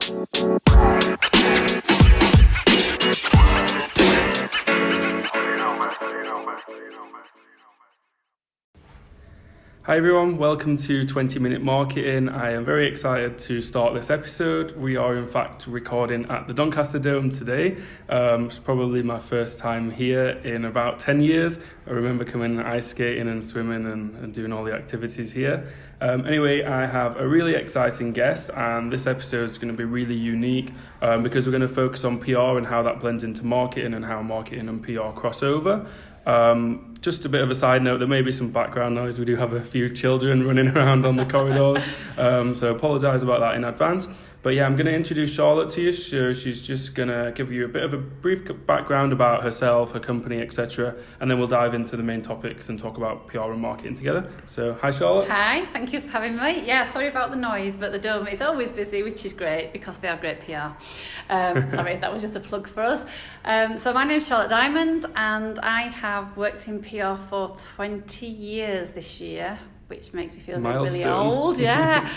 Hi everyone, welcome to 20 Minute Marketing. I am very excited to start this episode. We are in fact recording at the Doncaster Dome today. It's probably my first time here in about 10 years. I remember coming ice skating and swimming and doing all the activities here. Anyway, I have a really exciting guest, and this episode is going to be really unique because we're going to focus on PR and how that blends into marketing and how marketing and PR cross over. Just a bit of a side note, there may be some background noise. We do have a few children running around on the corridors, so apologise about that in advance. But yeah, I'm going to introduce Charlotte to you. So she's just going to give you a bit of a brief background about herself, her company, etc. And then we'll dive into the main topics and talk about PR and marketing together. So hi Charlotte. Hi, thank you for having me. Yeah, sorry about the noise, but the Dome is always busy, which is great because they are great PR. Sorry, that was just a plug for us. So my name's Charlotte Diamond, and I have worked in PR for 20 years this year, which makes me feel really old. Yeah.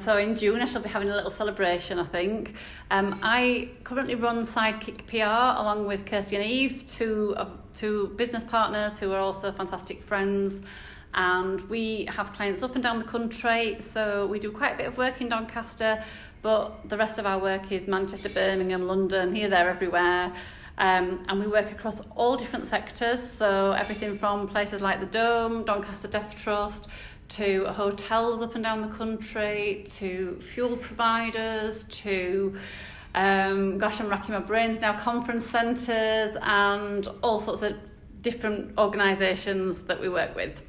So in June I shall be having a little celebration, I think. I currently run Sidekick PR along with Kirsty and Eve, two business partners who are also fantastic friends. And we have clients up and down the country, so we do quite a bit of work in Doncaster, but the rest of our work is Manchester, Birmingham, London, here, there, everywhere. And we work across all different sectors, so everything from places like the Dome, Doncaster Deaf Trust, to hotels up and down the country, to fuel providers, to, I'm racking my brains now, conference centres, and all sorts of different organisations that we work with.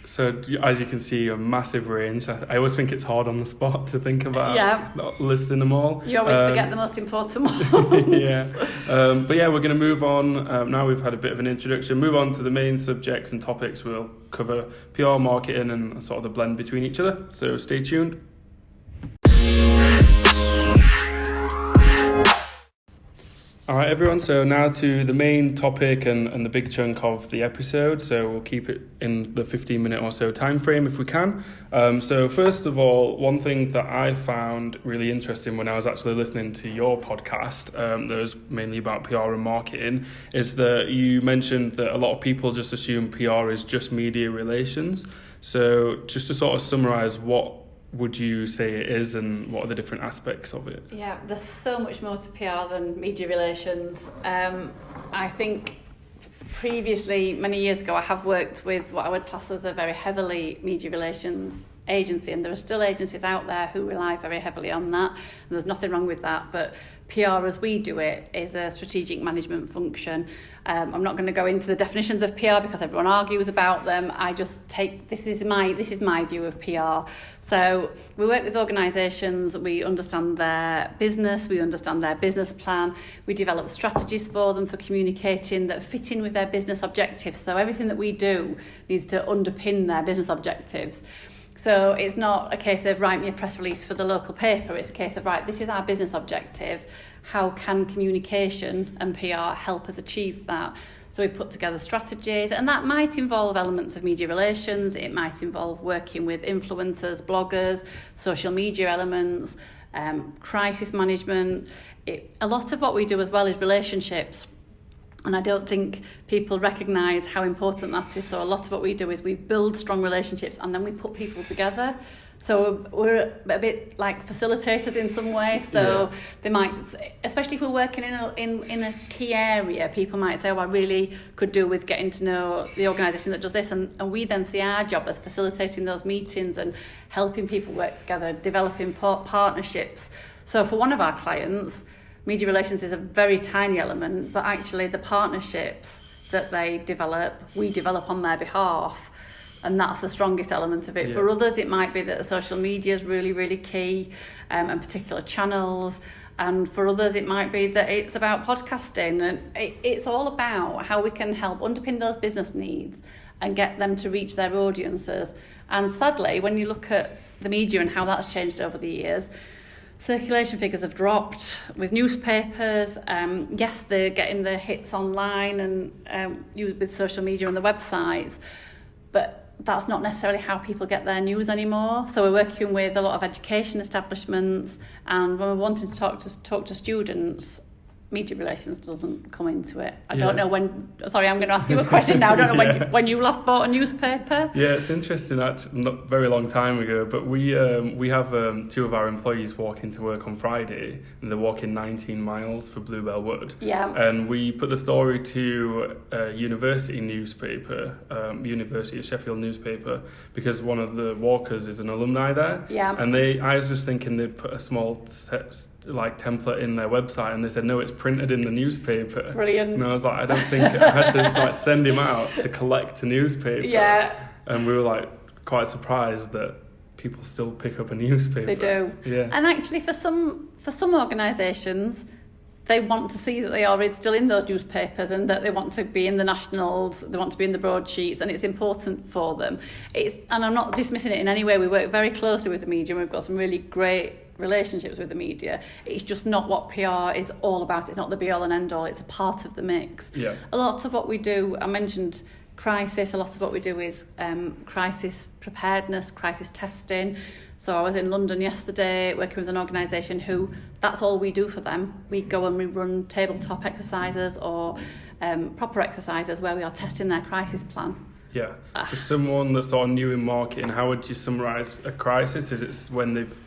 So as you can see, a massive range. I always think it's hard on the spot to think about listing them all. You always forget the most important ones. Yeah. But yeah, we're going to move on. Now we've had a bit of an introduction, move on to the main subjects and topics. We'll cover PR, marketing and sort of the blend between each other. So stay tuned. All right, everyone, so now to the main topic and the big chunk of the episode. So we'll keep it in the 15-minute or so time frame if we can. So first of all, one thing that I found really interesting when I was actually listening to your podcast, that was mainly about PR and marketing, is that you mentioned that a lot of people just assume PR is just media relations. So just to sort of summarise, what would you say it is and what are the different aspects of it? Yeah, there's so much more to PR than media relations. I think previously, many years ago, I have worked with what I would class as a very heavily media relations agency, and there are still agencies out there who rely very heavily on that, and there's nothing wrong with that, but PR as we do it is a strategic management function. I'm not going to go into the definitions of PR because everyone argues about them. I just take this is my view of PR. So we work with organisations, we understand their business, we understand their business plan, we develop strategies for them for communicating that fit in with their business objectives. So everything that we do needs to underpin their business objectives. So it's not a case of write me a press release for the local paper, it's a case of this is our business objective, how can communication and PR help us achieve that? So we put together strategies, and that might involve elements of media relations, it might involve working with influencers, bloggers, social media elements, crisis management. A lot of what we do as well is relationships. And I don't think people recognise how important that is. So a lot of what we do is we build strong relationships and then we put people together. So we're a bit like facilitators in some way. So they might, especially if we're working in a key area, people might say, I really could do with getting to know the organisation that does this. And we then see our job as facilitating those meetings and helping people work together, developing partnerships. So for one of our clients, media relations is a very tiny element, but actually the partnerships that they develop, we develop on their behalf. And that's the strongest element of it. Yeah. For others, it might be that social media is really, really key, and particular channels. And for others, it might be that it's about podcasting. And it's all about how we can help underpin those business needs and get them to reach their audiences. And sadly, when you look at the media and how that's changed over the years, circulation figures have dropped with newspapers. Yes, they're getting the hits online and with social media and the websites. But that's not necessarily how people get their news anymore. So we're working with a lot of education establishments, and when we're wanting to talk to students, media relations doesn't come into it. I don't know when. Sorry, I'm going to ask you a question now. I don't know when you last bought a newspaper. Yeah, it's interesting. Actually, not a very long time ago, but we have two of our employees walking to work on Friday, and they're walking 19 miles for Bluebell Wood. Yeah. And we put the story to a university newspaper, University of Sheffield newspaper, because one of the walkers is an alumni there. Yeah. And I was just thinking they'd put a small template in their website, and they said no, it's printed in the newspaper. Brilliant. And I was like, I don't think I had to send him out to collect a newspaper. Yeah. And we were quite surprised that people still pick up a newspaper. They do. Yeah. And actually, for some organisations, they want to see that they are still in those newspapers, and that they want to be in the nationals, they want to be in the broadsheets, and it's important for them. And I'm not dismissing it in any way. We work very closely with the media, and we've got some really great relationships with the media. It's just not what PR is all about. It's not the be all and end all. It's a part of the mix. Yeah. A lot of what we do, I mentioned crisis, a lot of what we do is crisis preparedness, crisis testing. So I was in London yesterday working with an organisation who, that's all we do for them. We go and we run tabletop exercises or proper exercises where we are testing their crisis plan. Yeah. For someone that's sort of new in marketing, how would you summarise a crisis? Is it when they've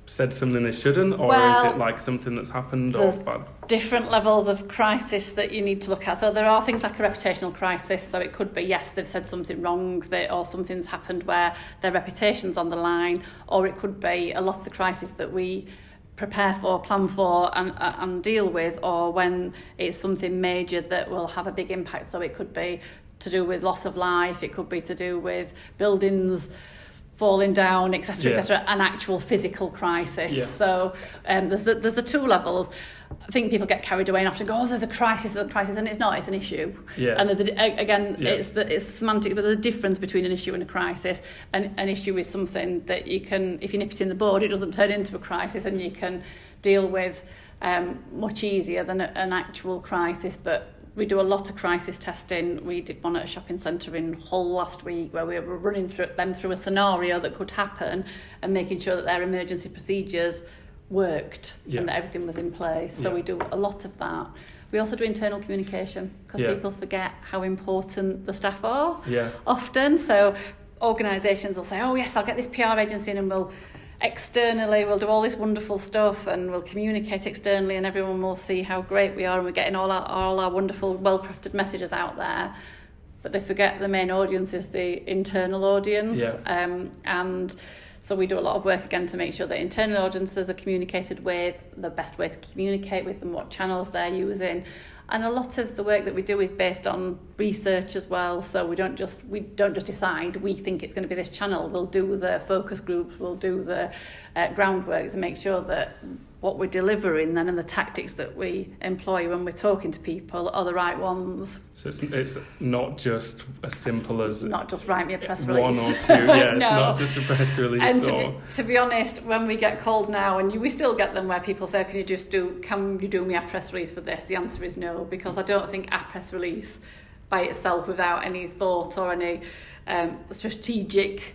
said something they shouldn't, or is it something that's happened or bad? Different levels of crisis that you need to look at. So there are things like a reputational crisis. So it could be, yes, they've said something wrong, or something's happened where their reputation's on the line, or it could be a lot of the crisis that we prepare for, plan for and deal with, or when it's something major that will have a big impact. So it could be to do with loss of life, it could be to do with buildings falling down, etc., etc., an actual physical crisis. Yeah. So there's the two levels. I think people get carried away and often go, oh, there's a crisis, and it's not, it's an issue. Yeah. And it's semantic, but there's a difference between an issue and a crisis. An issue is something that you can, if you nip it in the bud, it doesn't turn into a crisis, and you can deal with much easier than an actual crisis. But we do a lot of crisis testing. We did one at a shopping centre in Hull last week where we were running them through a scenario that could happen and making sure that their emergency procedures worked and that everything was in place. So we do a lot of that. We also do internal communication because people forget how important the staff are often. So organisations will say, oh yes, I'll get this PR agency in and we'll do all this wonderful stuff and we'll communicate externally and everyone will see how great we are and we're getting all our wonderful, well-crafted messages out there. But they forget the main audience is the internal audience. And so we do a lot of work again to make sure that internal audiences are communicated with, the best way to communicate with them, what channels they're using. And a lot of the work that we do is based on research as well. So we don't just decide we think it's going to be this channel. We'll do the focus groups, we'll do the groundwork to make sure that what we're delivering then and the tactics that we employ when we're talking to people are the right ones. So it's not just as simple as not just write me a press release. One or two, yeah. It's No. not just a press release. And to be honest, when we get called now, and we still get them where people say, can you do me a press release for this? The answer is no, because I don't think a press release by itself without any thought or any strategic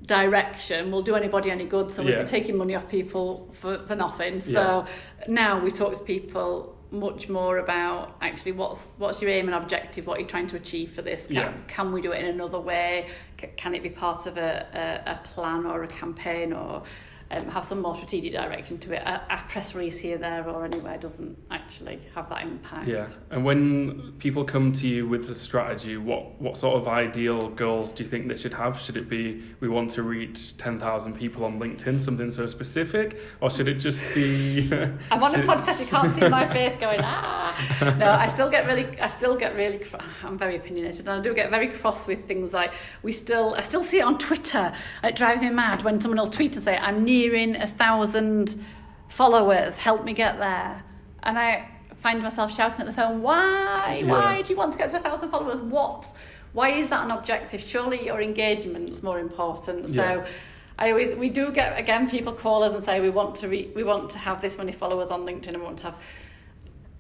direction will do anybody any good. So we'd be taking money off people for nothing. So now we talk to people much more about actually what's your aim and objective, what you're trying to achieve for this. Can we do it in another way? Can it be part of a plan or a campaign, or have some more strategic direction to it? A press release here, there or anywhere doesn't actually have that impact. Yeah. And when people come to you with the strategy, what sort of ideal goals do you think they should have? Should it be we want to reach 10,000 people on LinkedIn, something so specific, or should it just be I'm on a podcast, you can't see my face going No, I still get really I'm very opinionated, and I do get very cross with things like I still see it on Twitter, and it drives me mad when someone will tweet and say, I'm nearing 1,000 followers, help me get there. And I find myself shouting at the phone, why do you want to get to 1,000 followers? Why is that an objective? Surely your engagement's more important. So we do get, again, people call us and say we want to have this many followers on LinkedIn, and we want to have,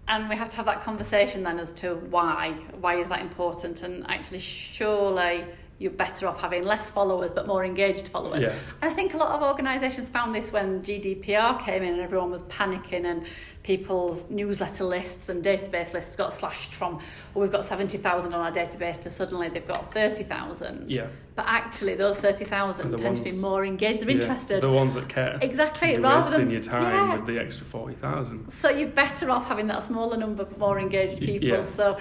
and we have to have that conversation then as to why is that important. And actually surely you're better off having less followers but more engaged followers. Yeah. And I think a lot of organisations found this when GDPR came in and everyone was panicking and people's newsletter lists and database lists got slashed from, we've got 70,000 on our database to suddenly they've got 30,000. Yeah. But actually those 30,000 tend to be more engaged, they're interested. The ones that care. Exactly. You're rather wasting than your time with the extra 40,000. So you're better off having that smaller number but more engaged people. Yeah. So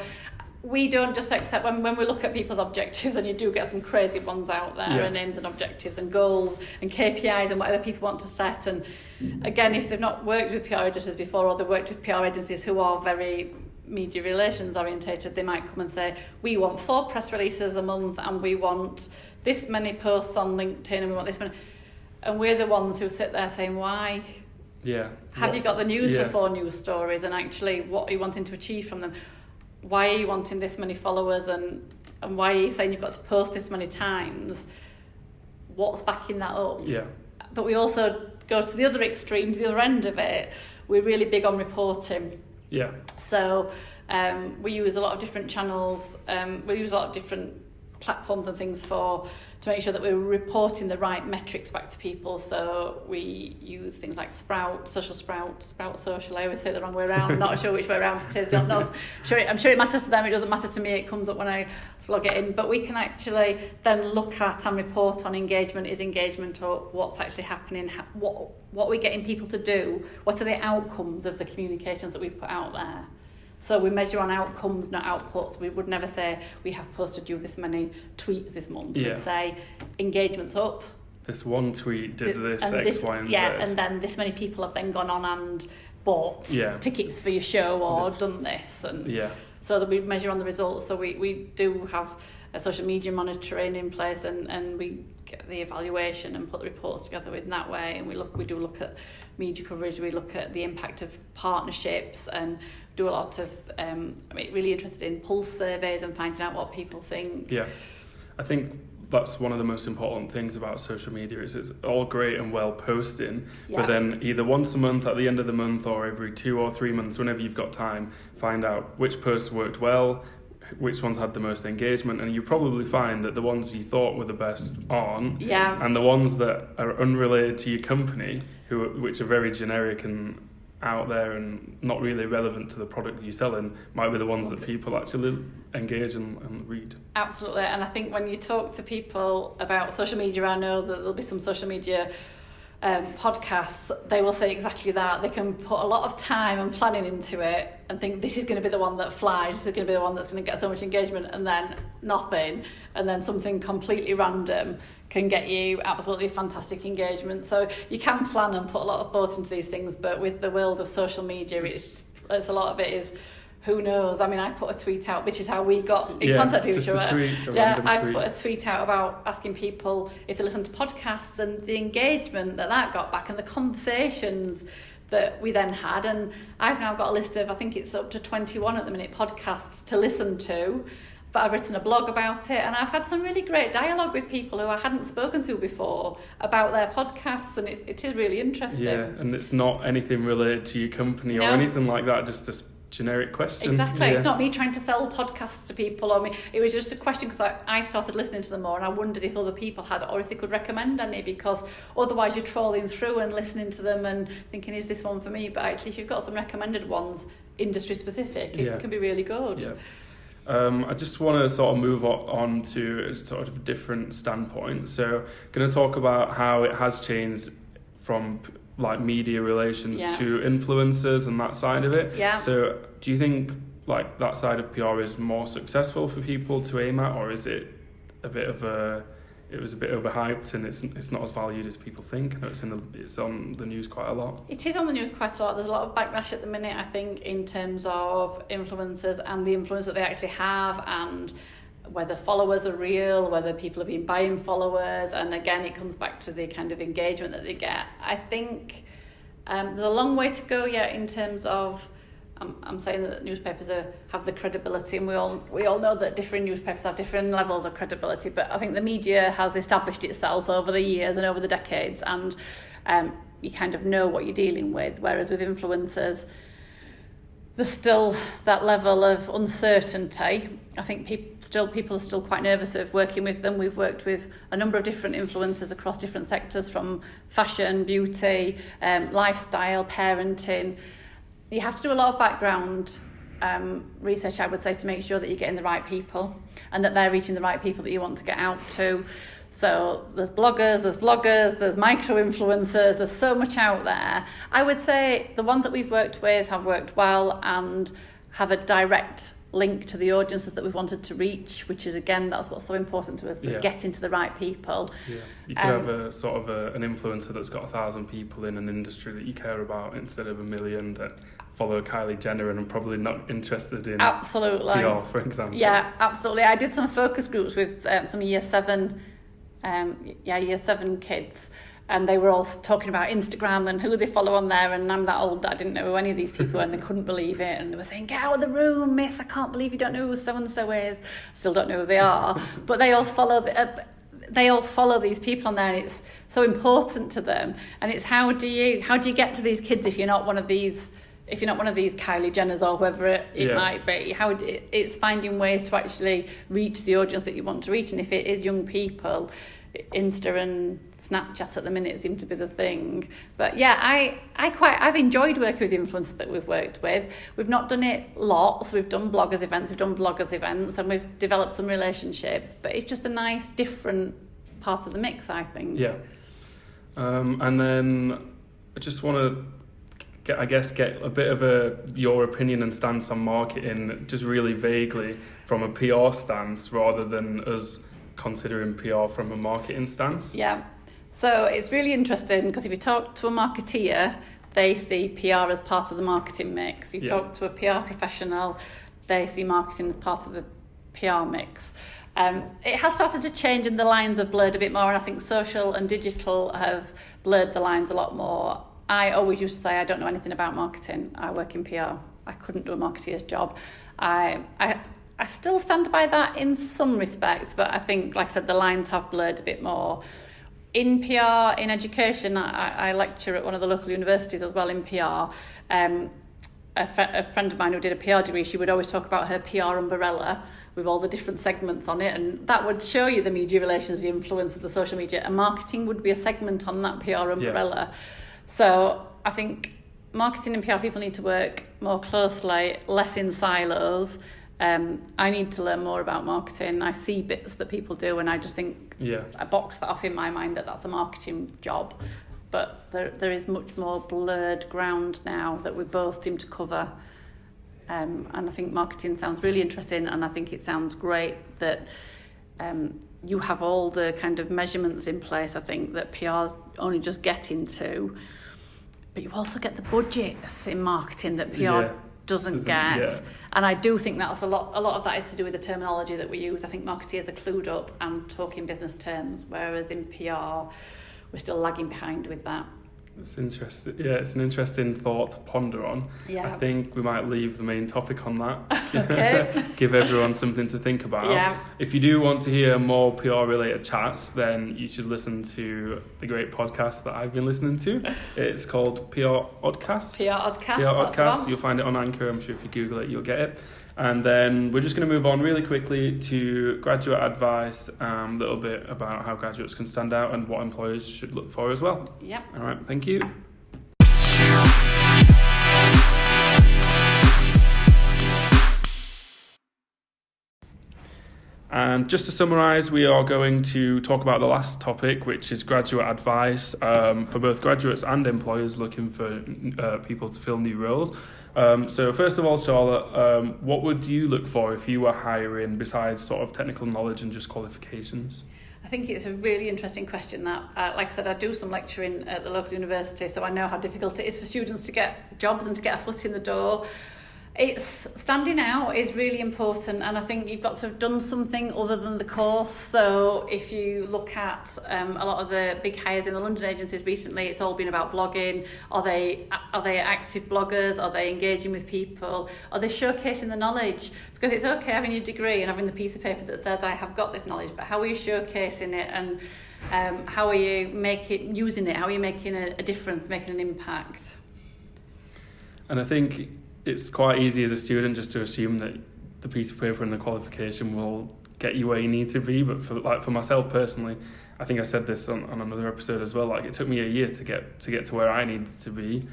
we don't just accept when we look at people's objectives, and you do get some crazy ones out there, and aims and objectives and goals and KPIs and whatever people want to set. And again, if they've not worked with PR agencies before, or they've worked with PR agencies who are very media relations orientated, they might come and say, we want 4 press releases a month and we want this many posts on LinkedIn and we want this many. And we're the ones who sit there saying, why? Yeah. Have you got the news for 4 news stories, and actually what are you wanting to achieve from them? Why are you wanting this many followers, and why are you saying you've got to post this many times? What's backing that up? Yeah. But we also go to the other extremes, the other end of it. We're really big on reporting. Yeah. So we use a lot of different channels. We use a lot of different platforms and things to make sure that we're reporting the right metrics back to people. So we use things like Sprout Social. I always say it the wrong way around. Not sure which way around it is. I'm sure it matters to them. It doesn't matter to me. It comes up when I log it in. But we can actually then look at and report on engagement. Is engagement up? What's actually happening? What are we getting people to do? What are the outcomes of the communications that we put out there? So we measure on outcomes, not outputs. We would never say we have posted you this many tweets this month. Yeah. We'd say engagement's up. This one tweet did this, X, Y, and Z. Yeah, and then this many people have then gone on and bought tickets for your show or done this. And so that we measure on the results. So we do have a social media monitoring in place, and we get the evaluation and put the reports together in that way. And we do look at media coverage. We look at the impact of partnerships and do a lot of really interested in pulse surveys and finding out what people think. Yeah, I think that's one of the most important things about social media is it's all great and well posting, but then either once a month at the end of the month or every 2 or 3 months, whenever you've got time, find out which posts worked well, which ones had the most engagement, and you probably find that the ones you thought were the best aren't, and the ones that are unrelated to your company, which are very generic and out there and not really relevant to the product you're selling, might be the ones that people actually engage and read. Absolutely. And I think when you talk to people about social media, I know that there'll be some social media podcasts, they will say exactly that. They can put a lot of time and planning into it and think this is going to be the one that flies, this is going to be the one that's going to get so much engagement, and then nothing, and then something completely random can get you absolutely fantastic engagement. So you can plan and put a lot of thought into these things, but with the world of social media, it's a lot of it is who knows. I mean, I put a tweet out, which is how we got in contact with each other. I put a tweet out about asking people if they listen to podcasts, and the engagement that got back and the conversations that we then had. And I've now got a list of, I think it's up to 21 at the minute, podcasts to listen to. But I've written a blog about it, and I've had some really great dialogue with people who I hadn't spoken to before about their podcasts, and it is really interesting. Yeah, and it's not anything related to your company or anything like that, just a generic question. Exactly. It's not me trying to sell podcasts to people, it was just a question because I've started listening to them more, and I wondered if other people had, or if they could recommend any, because otherwise you're trawling through and listening to them and thinking, is this one for me? But actually, if you've got some recommended ones, industry specific, it can be really good. Yeah. I just want to sort of move on to a sort of different standpoint. So I'm going to talk about how it has changed from like media relations to influencers and that side of it. Yeah. So do you think like that side of PR is more successful for people to aim at, or is it it was a bit overhyped and it's not as valued as people think? I know it's on the news quite a lot. It is on the news quite a lot. There's a lot of backlash at the minute, I think, in terms of influencers and the influence that they actually have, and whether followers are real, whether people have been buying followers, and again, it comes back to the kind of engagement that they get. I think there's a long way to go yet in terms of. I'm saying that newspapers have the credibility, and we all know that different newspapers have different levels of credibility, but I think the media has established itself over the years and over the decades, and you kind of know what you're dealing with, whereas with influencers, there's still that level of uncertainty. I think people are still quite nervous of working with them. We've worked with a number of different influencers across different sectors, from fashion, beauty, lifestyle, parenting. You have to do a lot of background research, I would say, to make sure that you're getting the right people and that they're reaching the right people that you want to get out to. So there's bloggers, there's vloggers, there's micro-influencers, there's so much out there. I would say the ones that we've worked with have worked well and have a direct link to the audiences that we've wanted to reach, which is, again, that's what's so important to us, getting to the right people. Yeah, you could have a sort of an influencer that's got 1,000 people in an industry that you care about instead of 1 million that follow Kylie Jenner and are probably not interested in absolutely PR, for example. Yeah, absolutely. I did some focus groups with some year 7 kids, and they were all talking about Instagram and who they follow on there, and I'm that old that I didn't know who any of these people were, and they couldn't believe it, and they were saying, "Get out of the room, miss, I can't believe you don't know who so-and-so is." Still don't know who they are, but they all follow these people on there, and it's so important to them. And it's how do you get to these kids if you're not one of these Kylie Jenners or whoever it might be. It's finding ways to actually reach the audience that you want to reach. And if it is young people, Insta and Snapchat at the minute seem to be the thing. But yeah, I've enjoyed working with the influencers that we've worked with. We've not done it lots. We've done bloggers events, we've done vloggers events, and we've developed some relationships. But it's just a nice, different part of the mix, I think. Yeah. And then I just want to get a bit of your opinion and stance on marketing, just really vaguely from a PR stance rather than us considering PR from a marketing stance. Yeah, so it's really interesting because if you talk to a marketeer, they see PR as part of the marketing mix. You talk to a PR professional, they see marketing as part of the PR mix. It has started to change and the lines have blurred a bit more, and I think social and digital have blurred the lines a lot more. I always used to say I don't know anything about marketing. I work in PR. I couldn't do a marketeer's job. I still stand by that in some respects, but I think, like I said, the lines have blurred a bit more. In PR, in education, I lecture at one of the local universities as well in PR. A friend of mine who did a PR degree, she would always talk about her PR umbrella with all the different segments on it, and that would show you the media relations, the influencers, the social media, and marketing would be a segment on that PR umbrella. Yeah. So I think marketing and PR people need to work more closely, less in silos. I need to learn more about marketing. I see bits that people do and I just think I box that off in my mind that that's a marketing job. But there is much more blurred ground now that we both seem to cover. And I think marketing sounds really interesting, and I think it sounds great that you have all the kind of measurements in place, I think, that PR's only just getting to. But you also get the budgets in marketing that PR doesn't get. Yeah. And I do think that's a lot of that is to do with the terminology that we use. I think marketeers are clued up and talking business terms, whereas in PR, we're still lagging behind with that. It's interesting. Yeah, it's an interesting thought to ponder on. Yeah. I think we might leave the main topic on that. Okay. Give everyone something to think about. Yeah. If you do want to hear more PR-related chats, then you should listen to the great podcast that I've been listening to. It's called PR Oddcast. PR Oddcast. You'll find it on Anchor. I'm sure if you Google it, you'll get it. And then we're just going to move on really quickly to graduate advice, a little bit about how graduates can stand out and what employers should look for as well. Yep. All right, thank you. And just to summarise, we are going to talk about the last topic, which is graduate advice for both graduates and employers looking for people to fill new roles. So first of all, Charlotte, what would you look for if you were hiring besides sort of technical knowledge and just qualifications? I think it's a really interesting question that, like I said, I do some lecturing at the local university, so I know how difficult it is for students to get jobs and to get a foot in the door. It's standing out is really important, and I think you've got to have done something other than the course. So if you look at a lot of the big hires in the London agencies recently, it's all been about blogging. Are they active bloggers? Are they engaging with people? Are they showcasing the knowledge? Because it's okay having your degree and having the piece of paper that says I have got this knowledge, but how are you showcasing it, and how are you using it? How are you making a difference, making an impact? And I think it's quite easy as a student just to assume that the piece of paper and the qualification will get you where you need to be. But for myself personally, I think I said this on another episode as well. Like, it took me a year to get to where I needed to be.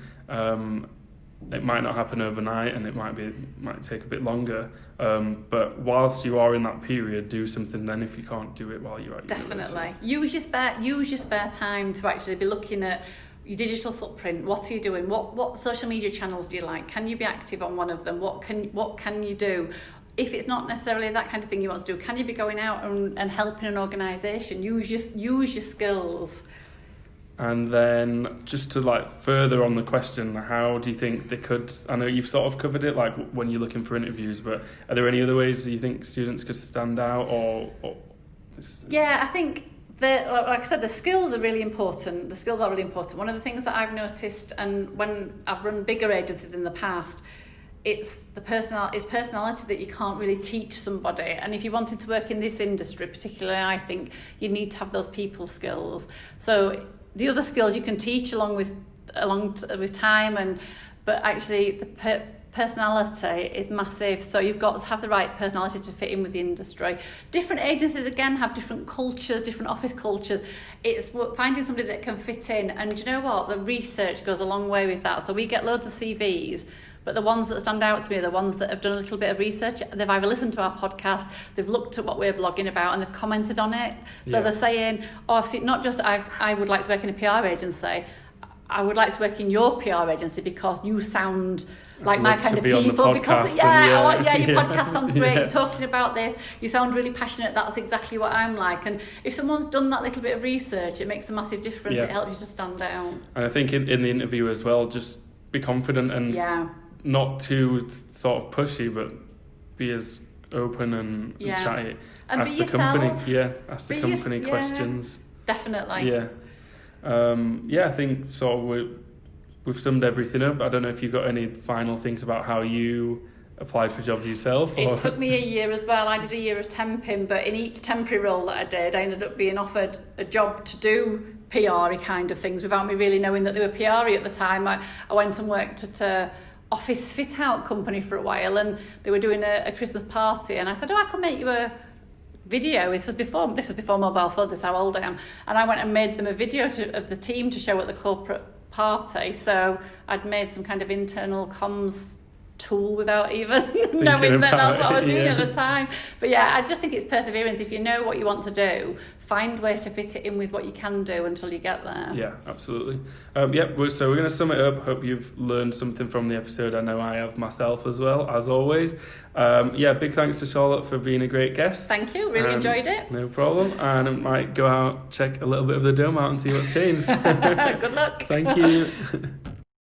It might not happen overnight, and it might take a bit longer. But whilst you are in that period, do something then if you can't do it while you're at Definitely. university. Use your spare time to actually be looking at your digital footprint. What are you doing? What social media channels do you like? Can you be active on one of them? What can you do? If it's not necessarily that kind of thing you want to do, can you be going out and helping an organisation? Use your skills. And then just to like further on the question, how do you think they could, I know you've sort of covered it like when you're looking for interviews, but are there any other ways that you think students could stand out or Yeah, I think like I said, the skills are really important. One of the things that I've noticed, and when I've run bigger agencies in the past, it's personality that you can't really teach somebody. And if you wanted to work in this industry particularly, I think you need to have those people skills. So the other skills you can teach along with time, but actually the personality is massive. So you've got to have the right personality to fit in with the industry. Different agencies again have different cultures, different office cultures. It's finding somebody that can fit in. And you know what? The research goes a long way with that. So we get loads of CVs, but the ones that stand out to me are the ones that have done a little bit of research. They've either listened to our podcast, they've looked at what we're blogging about, and they've commented on it. So they're saying, not just I would like to work in a PR agency, I would like to work in your PR agency because you sound like my kind of people. Because your podcast sounds great. You're talking about this. You sound really passionate. That's exactly what I'm like. And if someone's done that little bit of research, it makes a massive difference. Yeah. It helps you to stand out. And I think in the interview as well, just be confident and not too sort of pushy, but be as open and chatty. And ask be the company, yourself. The company questions. Definitely. Yeah. I think sort of we've summed everything up. I don't know if you've got any final things about how you applied for jobs yourself. It took me a year as well. I did a year of temping, but in each temporary role that I did, I ended up being offered a job to do PR-y kind of things without me really knowing that they were PR-y at the time. I went and worked at a office fit-out company for a while, and they were doing a Christmas party, and I said, I could make you a video. This was before mobile phones. That's how old I am. And I went and made them a video of the team to show at the corporate party. So I'd made some kind of internal comms tool without even knowing that that's what I was doing at the time. But I just think it's perseverance. If you know what you want to do, find ways to fit it in with what you can do until you get there. Yeah, absolutely. So we're going to sum it up. Hope you've learned something from the episode. I know I have myself as well, as always. Big thanks to Charlotte for being a great guest. Thank you. Really enjoyed it. No problem. And I might go out, check a little bit of the dome out and see what's changed. Good luck. Thank you.